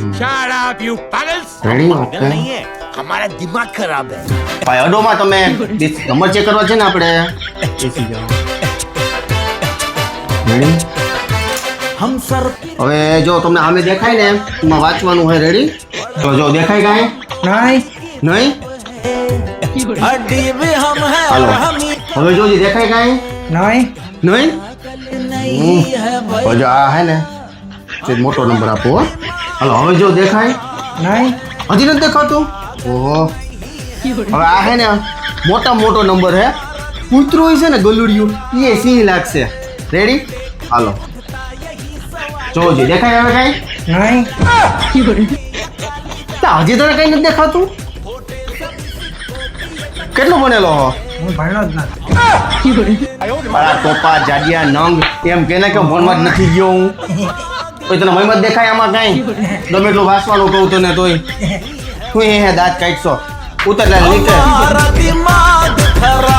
Shut up, you pagals! Ready okay हमारा दिमाग खराब है. ભાઈ અડોમાં તમે નંબર ચેક કરવા છે ને આપણે રેડી हम सर હવે જો તમને સામે દેખાય ને એમાં વાંચવાનું હોય રેડી તો જો દેખાય કાંઈ નહીં हड्डी भी हम है હાલો और हम ही હવે જોજી દેખાય કાંઈ નહીં नहीं है भाई. હવે જો આ હે ને તે મોટો નંબર આપો હો. હાલો હવે જો દેખાય હજી નથી દેખાતું ઓહો હવે આ હે ને મોટો નંબર હે કૂતરું હોય છે ને ગલુડિયું એ સિંહ લાગશે રેડી હાલો જોજી દેખાય હવે કાંઈ તા હજી તને કઈ નથી દેખાતું કેટલું ભણેલો હો આ ટોપા જાડિયા નંગ એમ કે ને કે ભણવા જ નથી ગયો હું તો તને મહિમત દેખાય આમાં કાંઈ ગમે એટલું વાંચવાનું કહું તને તોય તું હે દાંત કાઢશો ઉતર નીચે हमारा दिमाग खराब